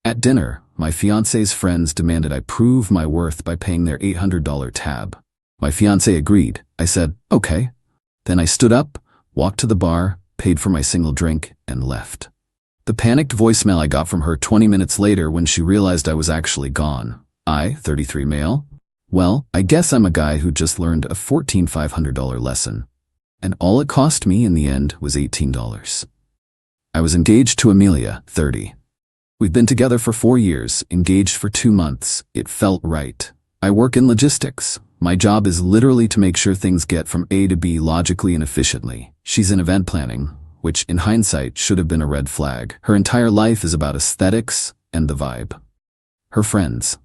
At dinner, my fiancé's friends demanded I prove my worth by paying their $800 tab. My fiancé agreed. I said, okay. Then I stood up, walked to the bar, paid for my single drink, and left. The panicked voicemail I got from her 20 minutes later when she realized I was actually gone. I, 33 male? Well, I guess I'm a guy who just learned a $14,500 lesson. And all it cost me in the end was $18. I was engaged to Amelia, 30. We've been together for 4 years, engaged for 2 months. It felt right. I work in logistics. My job is literally to make sure things get from A to B logically and efficiently. She's in event planning, which in hindsight should have been a red flag. Her entire life is about aesthetics and the vibe. Her friends.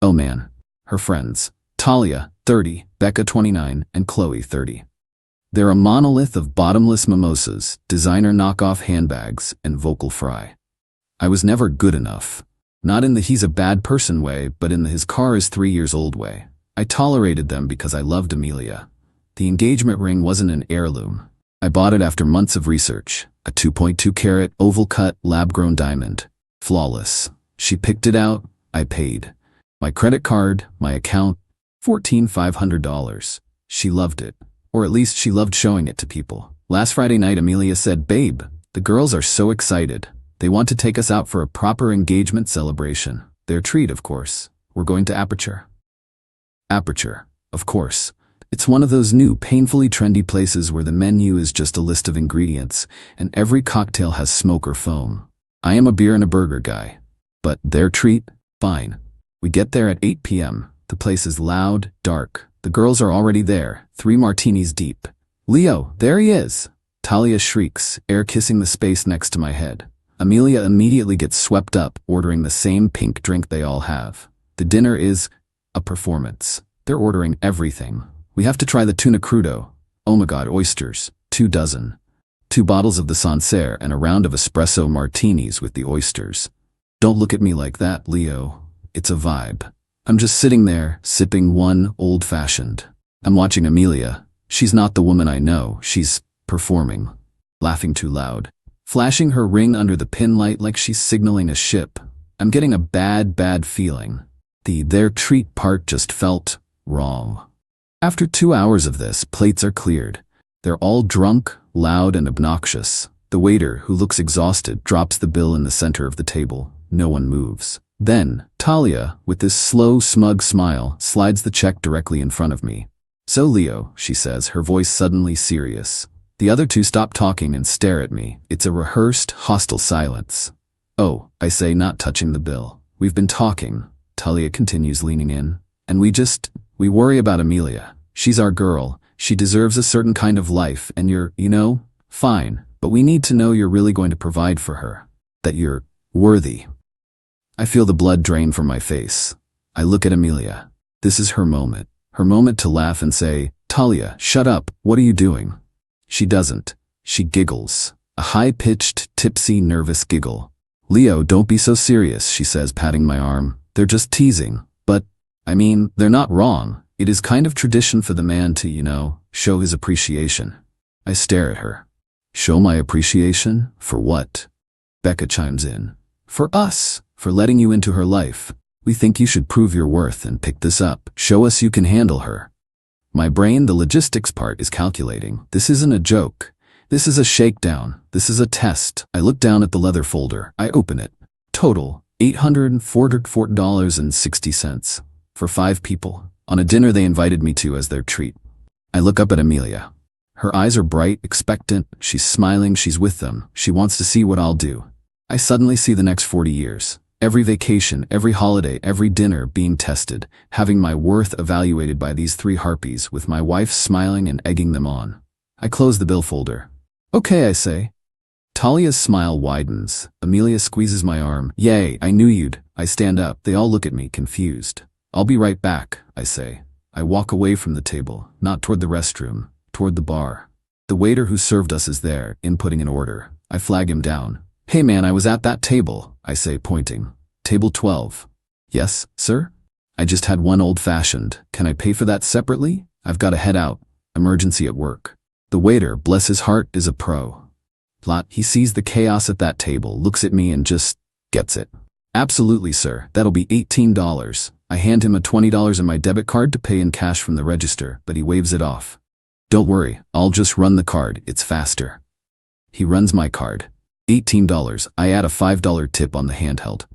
Oh man, her friends. Talia, 30, Becca, 29, and Qley, 30. They're a monolith of bottomless mimosas, designer knockoff handbags, and vocal fry. I was never good enough. Not in the he's a bad person way, but in the his car is 3 years old way. I tolerated them because I loved Amelia. The engagement ring wasn't an heirloom. I bought it after months of research. A 2.2 carat, oval-cut, lab-grown diamond. Flawless. She picked it out, I paid. My credit card, my account, $14,500. She loved it. Or at least she loved showing it to people. Last Friday night, Amelia said, "Babe, the girls are so excited. They want to take us out for a proper engagement celebration. Their treat, of course. We're going to Aperture." Aperture, of course. It's one of those new, painfully trendy places where the menu is just a list of ingredients, and every cocktail has smoke or foam. I am a beer and a burger guy. But their treat? Fine. We get there at 8 p.m. The place is loud, dark. The girls are already there, 3 martinis deep. "Leo, there he is!" Talia shrieks, air kissing the space next to my head. Amelia immediately gets swept up, ordering the same pink drink they all have. The dinner is a performance. They're ordering everything. We have to try the tuna crudo. Oh my god, oysters. 2 dozen. 2 bottles of the Sancerre and a round of espresso martinis with the oysters. Don't look at me like that, Leo. It's a vibe. I'm just sitting there, sipping one old-fashioned. I'm watching Amelia. She's not the woman I know. She's performing. Laughing too loud. Flashing her ring under the pin light like she's signaling a ship. I'm getting a bad feeling. Their treat part just felt wrong. After 2 hours of this, plates are cleared. They're all drunk, loud, and obnoxious. The waiter, who looks exhausted, drops the bill in the center of the table. No one moves. Then, Talia, with this slow, smug smile, slides the check directly in front of me. "So, Leo," she says, her voice suddenly serious. The other 2 stop talking and stare at me. It's a rehearsed, hostile silence. "Oh," I say, not touching the bill. "We've been talking," Talia continues, leaning in. "And we worry about Amelia. She's our girl. She deserves a certain kind of life, and you're, fine. But we need to know you're really going to provide for her. That you're worthy." I feel the blood drain from my face. I look at Amelia. This is her moment. Her moment to laugh and say, "Talia, shut up. What are you doing?" She doesn't. She giggles. A high-pitched, tipsy, nervous giggle. "Leo, don't be so serious," she says, patting my arm. "They're just teasing. But, they're not wrong. It is kind of tradition for the man to, show his appreciation." I stare at her. "Show my appreciation? For what?" Becca chimes in. "For us. For letting you into her life. We think you should prove your worth and pick this up. Show us you can handle her." My brain, the logistics part, is calculating. This isn't a joke. This is a shakedown. This is a test. I look down at the leather folder. I open it. Total, $844.60. For 5 people. On a dinner they invited me to as their treat. I look up at Amelia. Her eyes are bright, expectant. She's smiling. She's with them. She wants to see what I'll do. I suddenly see the next 40 years. Every vacation, every holiday, every dinner being tested, having my worth evaluated by these 3 harpies, with my wife smiling and egging them on. I close the bill folder. "Okay," I say. Talia's smile widens. Amelia squeezes my arm. "Yay, I knew you'd." I stand up. They all look at me, confused. "I'll be right back," I say. I walk away from the table, not toward the restroom, toward the bar. The waiter who served us is there, inputting an order. I flag him down. "Hey man, I was at that table," I say, pointing. "Table 12. "Yes, sir?" "I just had one old-fashioned. Can I pay for that separately? I've got to head out. Emergency at work." The waiter, bless his heart, is a pro. He sees the chaos at that table, looks at me and just gets it. Absolutely, sir. That'll be $18. I hand him a $20 on my debit card to pay in cash from the register, but he waves it off. Don't worry, I'll just run the card, it's faster. He runs my card. $18. I add a $5 tip on the handheld.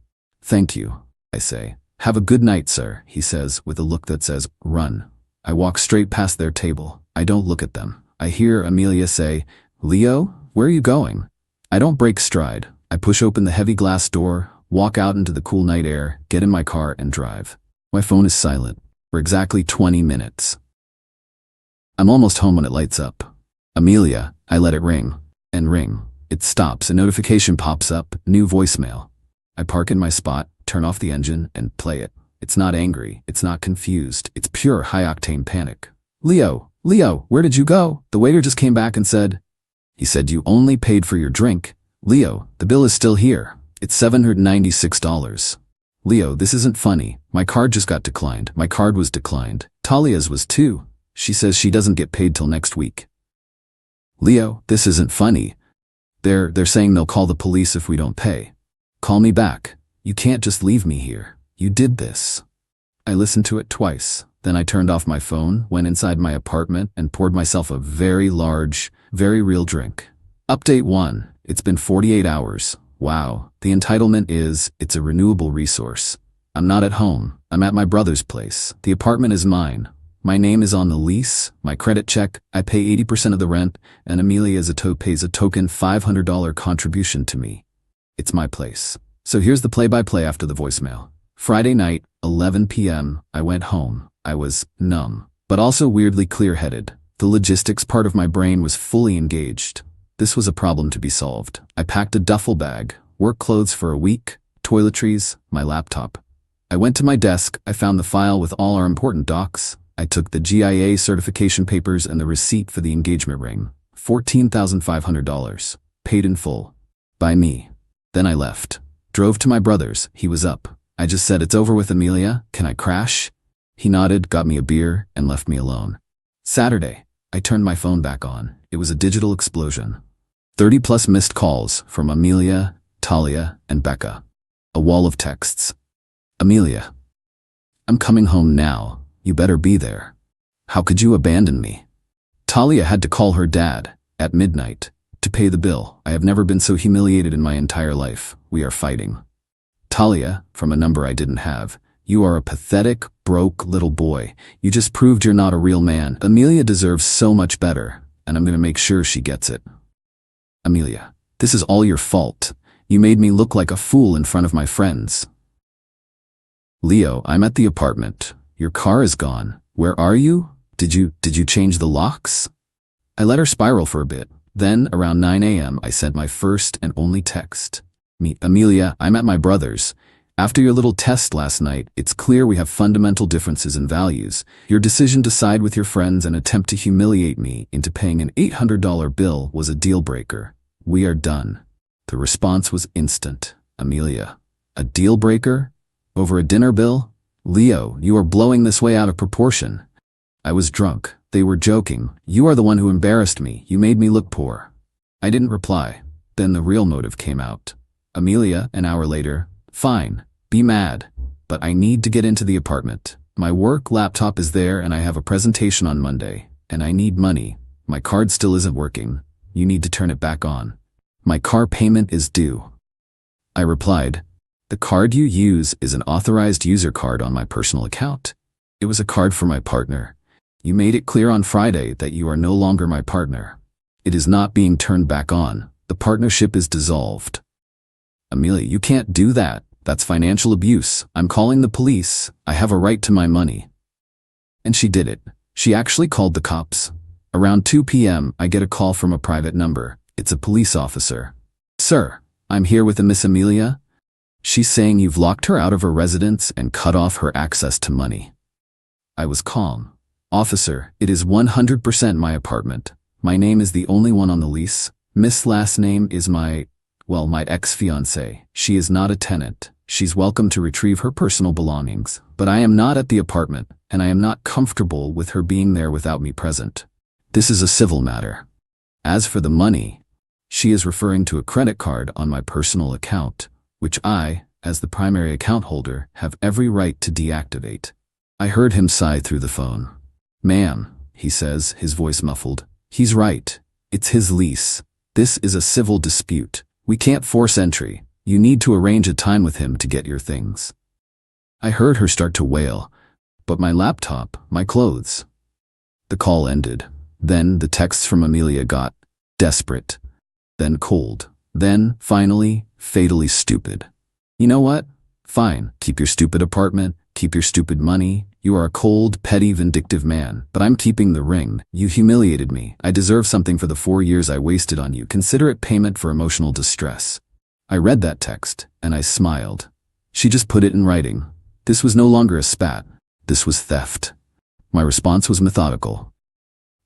Thank you, I say. Have a good night, sir, he says with a look that says, run. I walk straight past their table. I don't look at them. I hear Amelia say, Leo, where are you going? I don't break stride. I push open the heavy glass door, walk out into the cool night air, get in my car and drive. My phone is silent for exactly 20 minutes. I'm almost home when it lights up. Amelia, I let it ring and ring. It stops, a notification pops up, new voicemail. I park in my spot, turn off the engine, and play it. It's not angry, it's not confused, it's pure high-octane panic. Leo, where did you go? The waiter just came back and said, he said you only paid for your drink. Leo, the bill is still here. It's $796. Leo, this isn't funny. My card just got declined. My card was declined. Talia's was too. She says she doesn't get paid till next week. Leo, this isn't funny. They're saying they'll call the police if we don't pay. Call me back. You can't just leave me here. You did this. I listened to it twice. Then I turned off my phone, went inside my apartment, and poured myself a very large, very real drink. Update 1. It's been 48 hours. Wow. The entitlement is, it's a renewable resource. I'm not at home. I'm at my brother's place. The apartment is mine. My name is on the lease, my credit check, I pay 80% of the rent, and Amelia pays a token $500 contribution to me. It's my place. So here's the play-by-play after the voicemail. Friday night, 11 p.m., I went home. I was numb, but also weirdly clear-headed. The logistics part of my brain was fully engaged. This was a problem to be solved. I packed a duffel bag, work clothes for a week, toiletries, my laptop. I went to my desk, I found the file with all our important docs. I took the GIA certification papers and the receipt for the engagement ring. $14,500. Paid in full. By me. Then I left. Drove to my brother's. He was up. I just said, it's over with, Amelia. Can I crash? He nodded, got me a beer, and left me alone. Saturday. I turned my phone back on. It was a digital explosion. 30+ missed calls from Amelia, Talia, and Becca. A wall of texts. Amelia. I'm coming home now. You better be there. How could you abandon me? Talia had to call her dad, at midnight, to pay the bill. I have never been so humiliated in my entire life. We are fighting. Talia, from a number I didn't have. You are a pathetic, broke little boy. You just proved you're not a real man. Amelia deserves so much better, and I'm gonna make sure she gets it. Amelia, this is all your fault. You made me look like a fool in front of my friends. Leo, I'm at the apartment. Your car is gone. Where are you? Did you change the locks? I let her spiral for a bit. Then, around 9 a.m., I sent my first and only text. Amelia, I'm at my brother's. After your little test last night, it's clear we have fundamental differences in values. Your decision to side with your friends and attempt to humiliate me into paying an $800 bill was a deal breaker. We are done. The response was instant. Amelia, a deal breaker? Over a dinner bill? Leo, you are blowing this way out of proportion. I was drunk. They were joking. You are the one who embarrassed me. You made me look poor. I didn't reply. Then the real motive came out. Amelia, an hour later, fine, be mad, but I need to get into the apartment. My work laptop is there and I have a presentation on Monday, and I need money. My card still isn't working. You need to turn it back on. My car payment is due. I replied, the card you use is an authorized user card on my personal account. It was a card for my partner. You made it clear on Friday that you are no longer my partner. It is not being turned back on. The partnership is dissolved. Amelia, you can't do that. That's financial abuse. I'm calling the police. I have a right to my money. And she did it. She actually called the cops. Around 2 p.m., I get a call from a private number. It's a police officer. Sir, I'm here with a Miss Amelia. She's saying you've locked her out of her residence and cut off her access to money. I was calm. Officer, it is 100% my apartment. My name is the only one on the lease. Miss' last name is my ex-fiancée. She is not a tenant. She's welcome to retrieve her personal belongings. But I am not at the apartment, and I am not comfortable with her being there without me present. This is a civil matter. As for the money, she is referring to a credit card on my personal account, which I, as the primary account holder, have every right to deactivate. I heard him sigh through the phone. Ma'am, he says, his voice muffled. He's right. It's his lease. This is a civil dispute. We can't force entry. You need to arrange a time with him to get your things. I heard her start to wail. But my laptop, my clothes. The call ended. Then the texts from Amelia got desperate. Then cold. Then, finally, fatally stupid. You know what? Fine. Keep your stupid apartment. Keep your stupid money. You are a cold, petty, vindictive man, but I'm keeping the ring. You humiliated me. I deserve something for the 4 years I wasted on you. Consider it payment for emotional distress. I read that text, and I smiled. She just put it in writing. This was no longer a spat. This was theft. My response was methodical.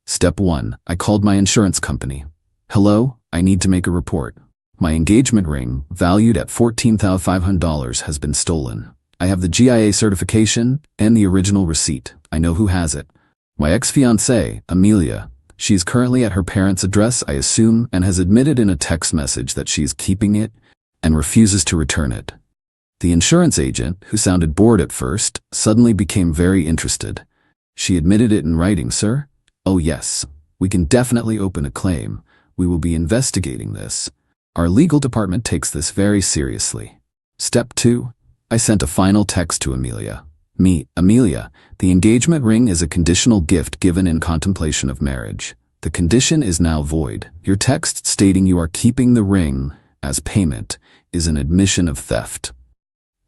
Step 1. I called my insurance company. Hello, I need to make a report. My engagement ring, valued at $14,500, has been stolen. I have the GIA certification and the original receipt. I know who has it. My ex-fiancée, Amelia. She is currently at her parents' address, I assume, and has admitted in a text message that she is keeping it and refuses to return it. The insurance agent, who sounded bored at first, suddenly became very interested. She admitted it in writing, sir? Oh yes. We can definitely open a claim. We will be investigating this. Our legal department takes this very seriously. Step 2. I sent a final text to Amelia. Amelia, the engagement ring is a conditional gift given in contemplation of marriage. The condition is now void. Your text stating you are keeping the ring as payment is an admission of theft.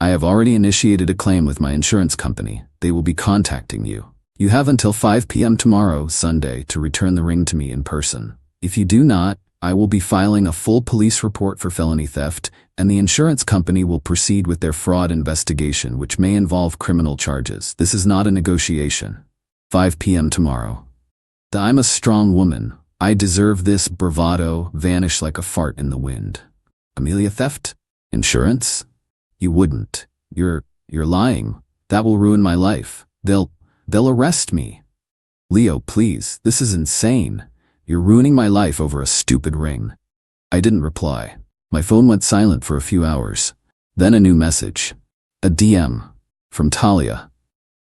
I have already initiated a claim with my insurance company. They will be contacting you. You have until 5 p.m. tomorrow, Sunday, to return the ring to me in person. If you do not, I will be filing a full police report for felony theft, and the insurance company will proceed with their fraud investigation, which may involve criminal charges. This is not a negotiation. 5 p.m. tomorrow. I'm a strong woman. I deserve this. Bravado vanished like a fart in the wind. Amelia, theft? Insurance? You wouldn't. You're lying. That will ruin my life. They'll arrest me. Leo, please, this is insane. You're ruining my life over a stupid ring. I didn't reply. My phone went silent for a few hours. Then a new message. A DM. From Talia.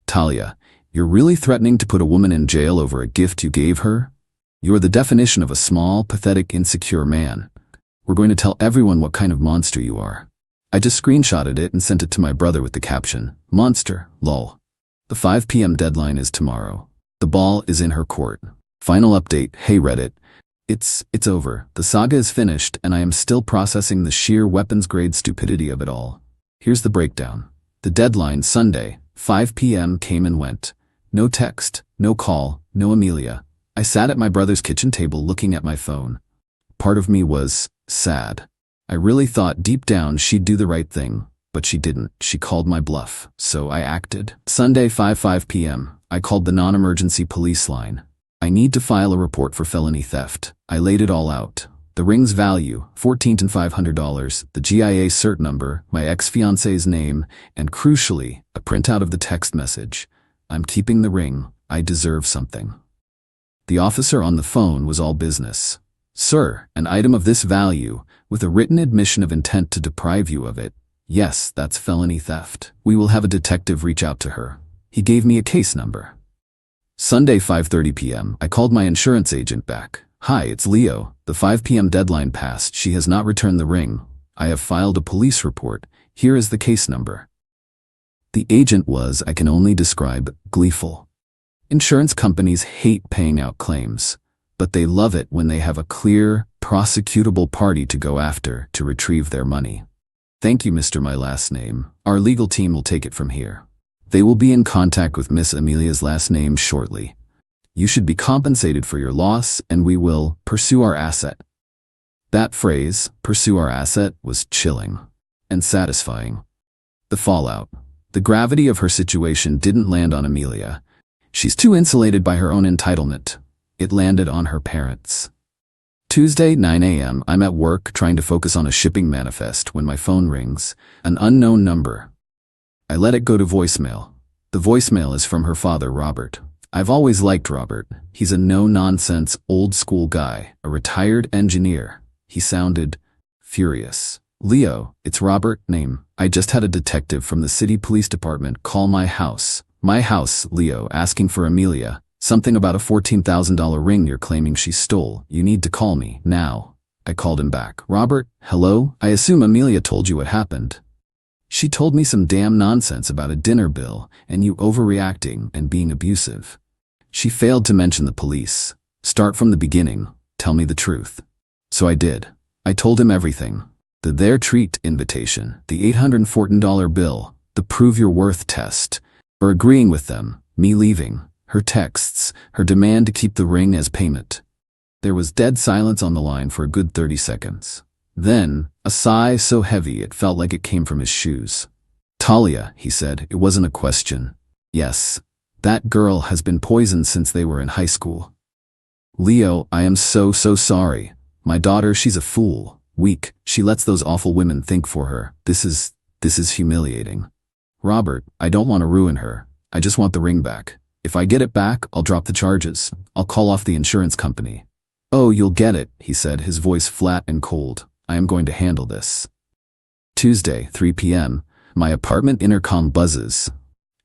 Talia, you're really threatening to put a woman in jail over a gift you gave her? You're the definition of a small, pathetic, insecure man. We're going to tell everyone what kind of monster you are. I just screenshotted it and sent it to my brother with the caption, Monster, lol. The 5 p.m. deadline is tomorrow. The ball is in her court. Final update, hey Reddit. It's over. The saga is finished, and I am still processing the sheer weapons-grade stupidity of it all. Here's the breakdown. The deadline, Sunday, 5 p.m. came and went. No text, no call, no Amelia. I sat at my brother's kitchen table looking at my phone. Part of me was sad. I really thought deep down she'd do the right thing, but she didn't. She called my bluff, so I acted. Sunday, 5 p.m. I called the non-emergency police line. I need to file a report for felony theft. I laid it all out. The ring's value, $14,500, the GIA cert number, my ex-fiancée's name, and crucially, a printout of the text message. I'm keeping the ring. I deserve something. The officer on the phone was all business. Sir, an item of this value, with a written admission of intent to deprive you of it. Yes, that's felony theft. We will have a detective reach out to her. He gave me a case number. Sunday, 5:30 p.m. I called my insurance agent back. Hi, it's Leo. The 5 p.m. deadline passed. She has not returned the ring. I have filed a police report. Here is the case number. The agent was, I can only describe, gleeful. Insurance companies hate paying out claims, but they love it when they have a clear, prosecutable party to go after to retrieve their money. Thank you, Mr. My last name. Our legal team will take it from here. They will be in contact with Miss Amelia's last name shortly. You should be compensated for your loss, and we will pursue our asset. That phrase, pursue our asset, was chilling and satisfying. The fallout. The gravity of her situation didn't land on Amelia. She's too insulated by her own entitlement. It landed on her parents. Tuesday, 9 a.m. I'm at work trying to focus on a shipping manifest when my phone rings, an unknown number. I let it go to voicemail. The voicemail is from her father, Robert. I've always liked Robert. He's a no-nonsense, old-school guy, a retired engineer. He sounded furious. Leo, it's Robert, name. I just had a detective from the city police department call my house. My house, Leo, asking for Amelia. Something about a $14,000 ring you're claiming she stole. You need to call me, now. I called him back. Robert, hello? I assume Amelia told you what happened. She told me some damn nonsense about a dinner bill and you overreacting and being abusive. She failed to mention the police. Start from the beginning. Tell me the truth. So I did. I told him everything. The Their Treat invitation, the $814 bill, the Prove Your Worth test, her agreeing with them, me leaving, her texts, her demand to keep the ring as payment. There was dead silence on the line for a good 30 seconds. Then, a sigh so heavy it felt like it came from his shoes. Talia, he said, it wasn't a question. Yes, that girl has been poisoned since they were in high school. Leo, I am so sorry. My daughter, she's a fool. Weak, she lets those awful women think for her. This is humiliating. Robert, I don't want to ruin her. I just want the ring back. If I get it back, I'll drop the charges. I'll call off the insurance company. Oh, you'll get it, he said, his voice flat and cold. I am going to handle this. Tuesday, 3 p.m. My apartment intercom buzzes.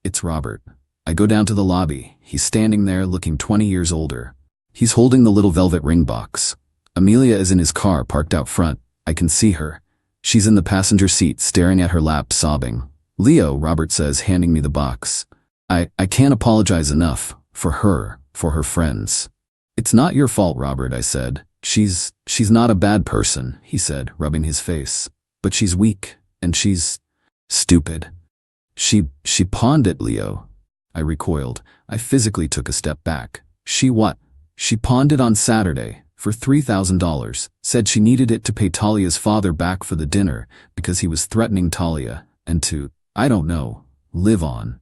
It's Robert. I go down to the lobby. He's standing there looking 20 years older. He's holding the little velvet ring box. Amelia is in his car parked out front. I can see her. She's in the passenger seat staring at her lap sobbing. Leo, Robert says, handing me the box. I can't apologize enough. For her friends. It's not your fault, Robert, I said. She's not a bad person, he said, rubbing his face. But she's weak, and she's stupid. She pawned it, Leo. I recoiled. I physically took a step back. She what? She pawned it on Saturday for $3,000, said she needed it to pay Talia's father back for the dinner because he was threatening Talia and to, I don't know, live on.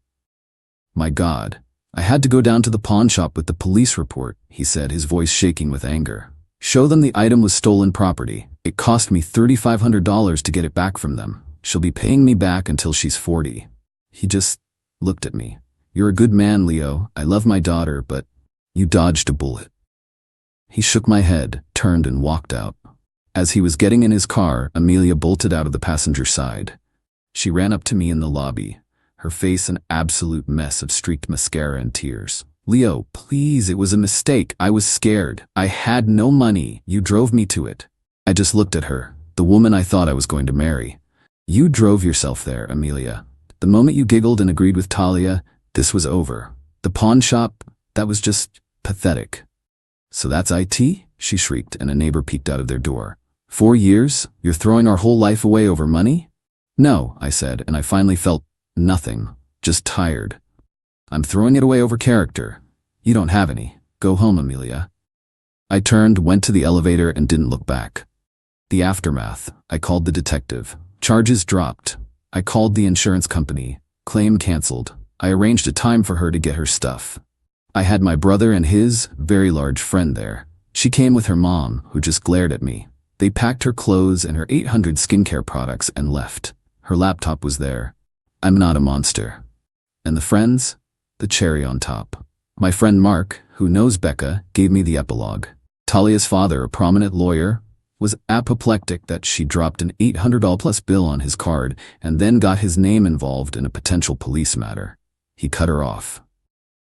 My God. I had to go down to the pawn shop with the police report, he said, his voice shaking with anger. Show them the item was stolen property. It cost me $3,500 to get it back from them. She'll be paying me back until she's 40. He just looked at me. You're a good man, Leo. I love my daughter, but you dodged a bullet. He shook my head, turned and walked out. As he was getting in his car, Amelia bolted out of the passenger side. She ran up to me in the lobby, her face an absolute mess of streaked mascara and tears. Leo, please, it was a mistake. I was scared. I had no money. You drove me to it. I just looked at her, the woman I thought I was going to marry. You drove yourself there, Amelia. The moment you giggled and agreed with Talia, this was over. The pawn shop, that was just pathetic. So that's IT? She shrieked, and a neighbor peeked out of their door. 4 years? You're throwing our whole life away over money? No, I said, and I finally felt nothing, just tired. I'm throwing it away over character. You don't have any. Go home, Amelia. I turned, went to the elevator, and didn't look back. The aftermath. I called the detective. Charges dropped. I called the insurance company. Claim canceled. I arranged a time for her to get her stuff. I had my brother and his very large friend there. She came with her mom, who just glared at me. They packed her clothes and her 800 skincare products and left. Her laptop was there. I'm not a monster. And the friends? The cherry on top. My friend Mark, who knows Becca, gave me the epilogue. Talia's father, a prominent lawyer, was apoplectic that she dropped an $800 plus bill on his card and then got his name involved in a potential police matter. He cut her off.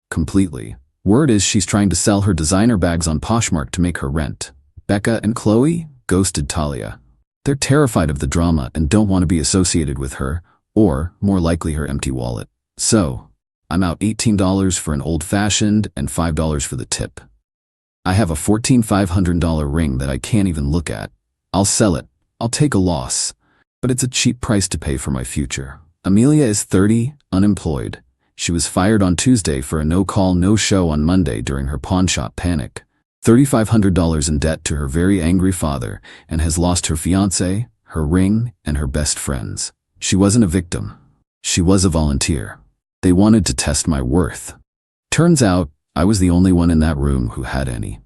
Completely. Word is she's trying to sell her designer bags on Poshmark to make her rent. Becca and Qley ghosted Talia. They're terrified of the drama and don't want to be associated with her, or, more likely, her empty wallet. So, I'm out $18 for an old-fashioned and $5 for the tip. I have a $14,500 ring that I can't even look at. I'll sell it. I'll take a loss. But it's a cheap price to pay for my future. Amelia is 30, unemployed. She was fired on Tuesday for a no-call, no-show on Monday during her pawnshop panic. $3,500 in debt to her very angry father, and has lost her fiancé, her ring, and her best friends. She wasn't a victim. She was a volunteer. They wanted to test my worth. Turns out, I was the only one in that room who had any.